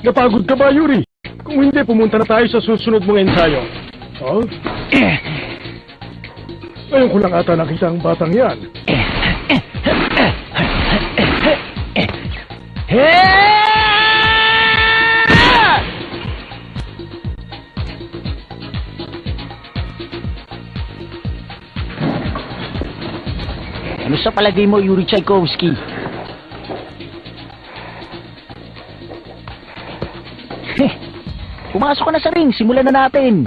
Napagod ka ba, Yuri? Kung hindi, pumunta na tayo sa susunod mong ensayo. Oh? Ngayon ko lang ata nakita ang batang yan. Ano sa palagay mo, Yuri Tchaikovsky? Pumasok ka na sa ring, simulan na natin.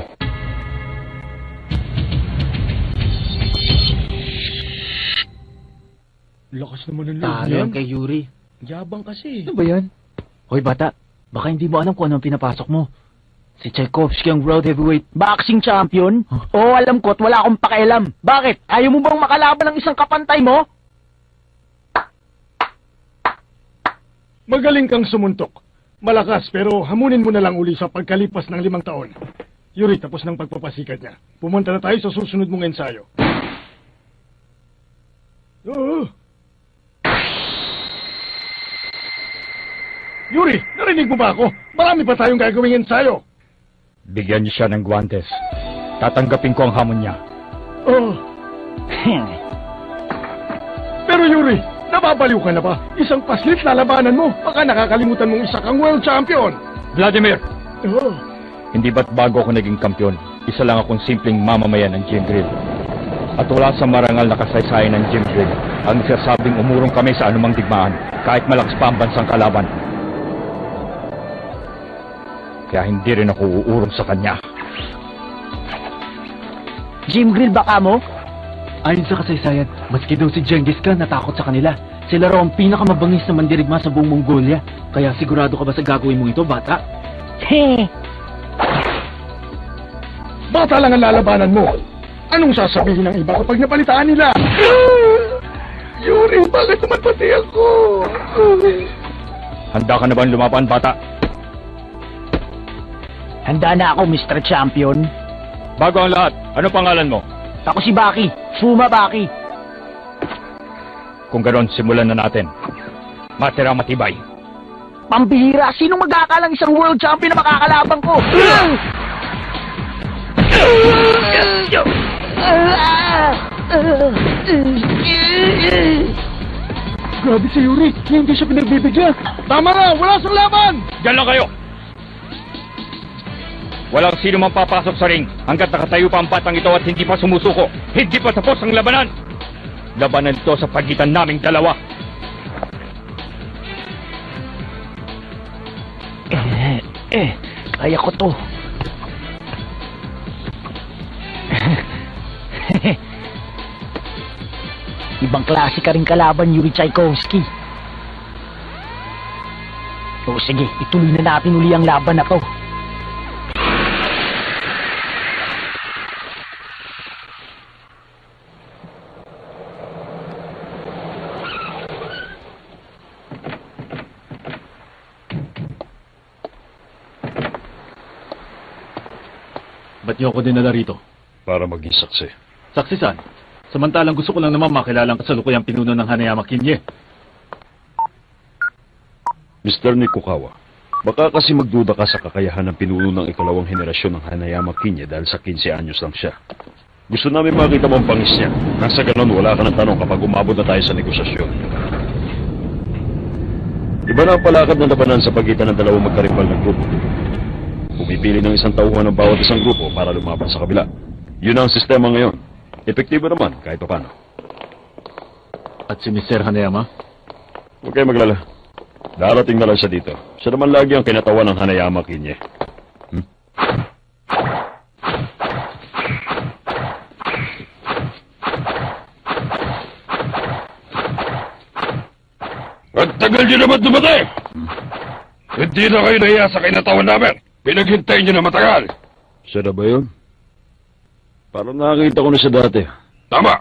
Lakas naman ng loob Talo yan. yan kay Yuri. Yabang kasi. Ano ba yan? Hoy bata, baka hindi mo alam kung ano ang pinapasok mo. Si Tchaikovsky ang world heavyweight. Boxing champion? Huh? Oo, alam ko at wala akong pakialam. Bakit? Ayaw mo bang makalaban ng isang kapantay mo? Magaling kang sumuntok. Malakas, pero hamunin mo na lang uli sa pagkalipas ng 5 taon. Yuri, tapos ng pagpapasikat niya. Pumunta na tayo sa susunod mong ensayo. Oo. Yuri, narinig mo ba ako? Marami pa tayong gagawing ensayo. Bigyan niyo siya ng guantes. Tatanggapin ko ang hamon niya. Oh. Pero Yuri, nababaliw ka na ba? Isang paslit na labanan mo. Baka nakakalimutan mong isa kang world champion. Vladimir! Oh. Hindi ba't bago ako naging kampiyon? Isa lang akong simpleng mamamayan ng Gym Grill. At wala sa marangal na kasaysayan ng Gym Grill ang nagsasabing umurong kami sa anumang digmaan, kahit malakas pa ang bansang kalaban. Kaya hindi rin ako uurong sa kanya. Jim Grill baka mo? Ayon sa kasaysayan, maski daw si Genghis Khan natakot sa kanila. Sila raw ang pinakamabangis na mandirigma sa buong Mongolia. Kaya sigurado ka ba sa gagawin mong ito, bata? Bata lang ang lalabanan mo. Anong sasabihin ng iba kapag napalitaan nila? Yuri, bakit naman pati ako? Handa ka na ba lumaban, bata? Handa na ako, Mr. Champion. Bago ang lahat, ano pangalan mo? Ako si Baki. Fuma Baki. Kung ganon, simulan na natin. Matira matibay. Pambihira, sinong magkakalang isang world champion na makakalaban ko? Grabe si Yuri, hindi siya pinagbibigyan. Tama na, wala siyang laban! Diyan lang kayo! Walang sino mang papasok sa ring hanggat nakatayo pa ang batang ito at hindi pa sumusuko. Hindi pa tapos ang labanan! Labanan ito sa pagitan naming dalawa. Kaya ko to. Ibang klase ka rin kalaban, Yuri Tchaikovsky. O sige, ituloy na natin uli ang laban na to. Ba't niyo ako dinala rito? Para maging saksi. Saksi saan? Samantalang gusto ko lang naman makilala ang kasalukuyang pinuno ng Hanayama Kinye. Mr. Nikukawa, baka kasi magduda ka sa kakayahan ng pinuno ng ikalawang henerasyon ng Hanayama Kinye dahil sa 15 anyos lang siya. Gusto namin makita mo ang pangis niya. Nang sa ganon, wala ka ng tanong kapag umabot na tayo sa negosasyon. Iba na ang palakad ng labanan sa pagitan ng dalawang magkaribal na grupo. Pumipili ng isang tauhan ng bawat isang grupo para lumaban sa kabila. Yun ang sistema ngayon. Epektibo naman kahit paano. At si Mr. Hanayama? Huwag kayo maglala. Darating na lang siya dito. Siya naman lagi ang kinatawan ng Hanayama Kinye. Ang tagal niyo naman dumating! Hindi na kayo nahiya sa kinatawan namin. Pinaghintay niyo na matagal. Siya na ba yun? Parang nakakita ko na siya dati. Tama.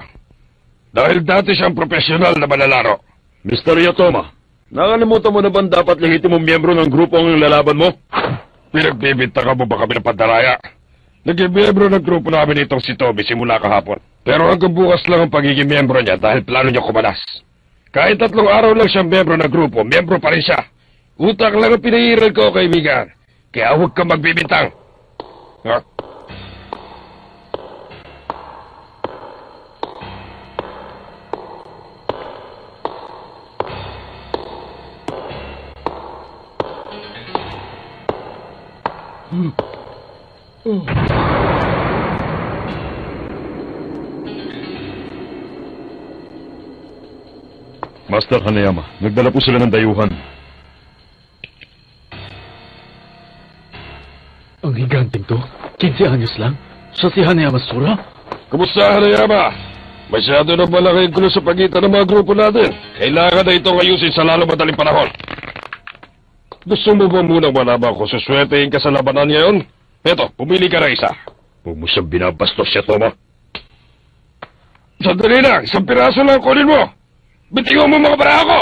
Dahil dati siyang profesional na manlalaro. Mr. Yatoma, nakalimutan mo na ba dapat lehitimong miyembro ng grupo ang lalaban mo? Pinagbibintangan mo ba kami ng pandaraya? Naging miyembro ng grupo namin itong si Toby simula kahapon. Pero hanggang bukas lang ang pagiging miyembro niya dahil plano niya kumalas. Kahit 3 araw lang siyang miyembro ng grupo, miyembro pa rin siya. Utak lang ang pinahiral ko, kaibigan. Kaya huwag kang magbibintang. Ha? Master Hanayama, nagdala po sila ng dayuhan. Ang higanteng to, 15 anyos lang. Siya si Hanayama Sura? Kumusta, Hanayama? Masyado na malaki ang gulo sa pagitan ng mga grupo natin. Kailangan na itong ayusin sa lalo madaling panahon. Gusto mo ba munang malaman kung suswertein ka sa labanan ngayon? Eto, pumili ka na isa. Huwag mo siyang binabastos siya, Toma. Sandali lang, isang piraso lang kunin mo. Bitiwan mo mga para ako!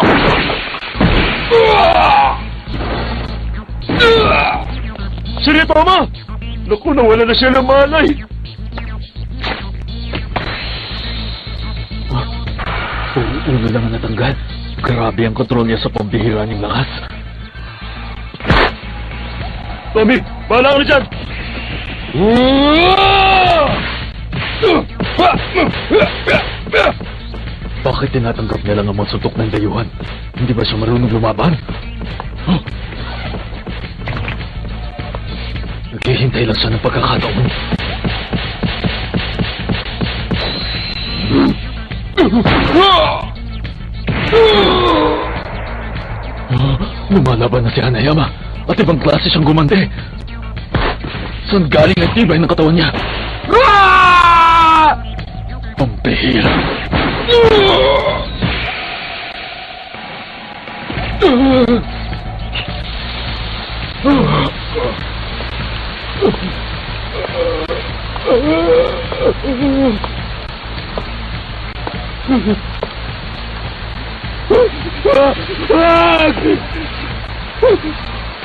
Sige, Toma! Naku, nawala na siya ng malay. Uno lang ang natanggal. Grabe ang kontrol niya sa pambihira niyang lakas. Tommy, bahala ka na dyan! Bakit tinatanggap niya lang ang mga suntok ng dayuhan? Hindi ba siya marunong lumaban? Huh? Naghihintay lang siya ng pagkakataon. Lumalaban na si Hanayama at ibang klase siyang gumante. Saan galing ang tibay ng katawan niya? Pampihira.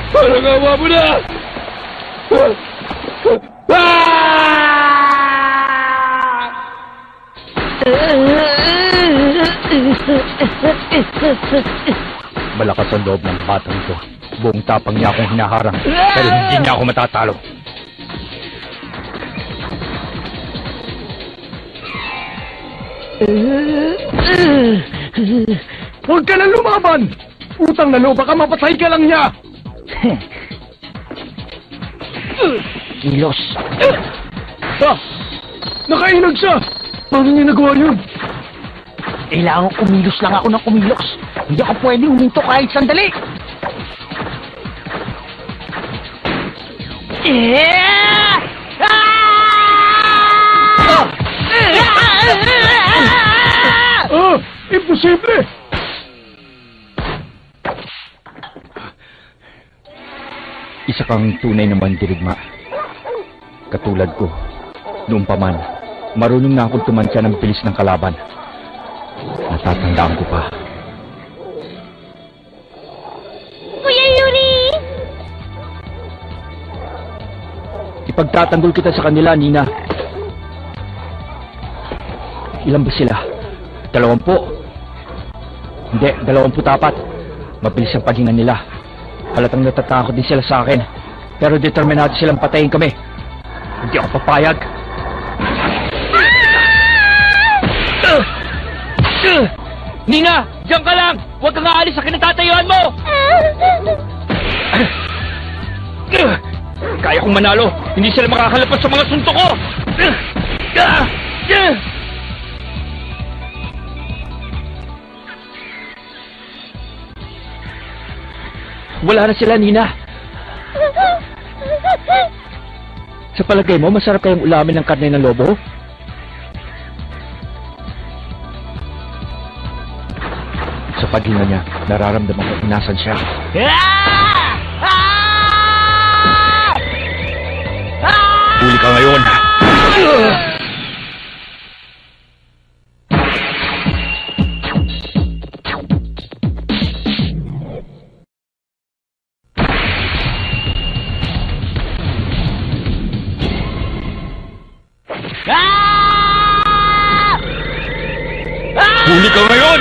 Parang awa mo na! Malakas ang loob ng batang ito. Buong tapang niya akong hinaharang, pero hindi niya ako matatalo. Huwag ka na lumaban! Utang na loob, baka mapatay ka lang niya! Kilos. Ah! Nakainag siya! Paano niya nagawa yun? Kailangan kumilos lang ako ng kumilos. Hindi ako pwedeng huminto kahit sandali. Ah! Imposible! Isa kang tunay na mandirigma. Katulad ko, noong pa man, marunong na akong tumansya ng bilis ng kalaban. Natatandaan ko pa. Kuya Yuri! Ipagtatanggol kita sa kanila, Nina. Ilan ba sila? 20? Hindi, 24. Mabilis ang paghinga nila. Halatang natatakot din sila sa akin. Pero determinado silang patayin kami. Hindi ako papayag. Nina! Diyan ka lang! Huwag kang aalis sa kinatatayuan mo! Kaya kong manalo. Hindi sila makakalapas sa mga suntok ko. Wala na sila, Nina. Sa palagay mo, masarap kayong ulamin ng karne ng lobo? Sa paghinga niya, nararamdaman ko inasan siya. Huli ka ngayon. Huli ka ngayon!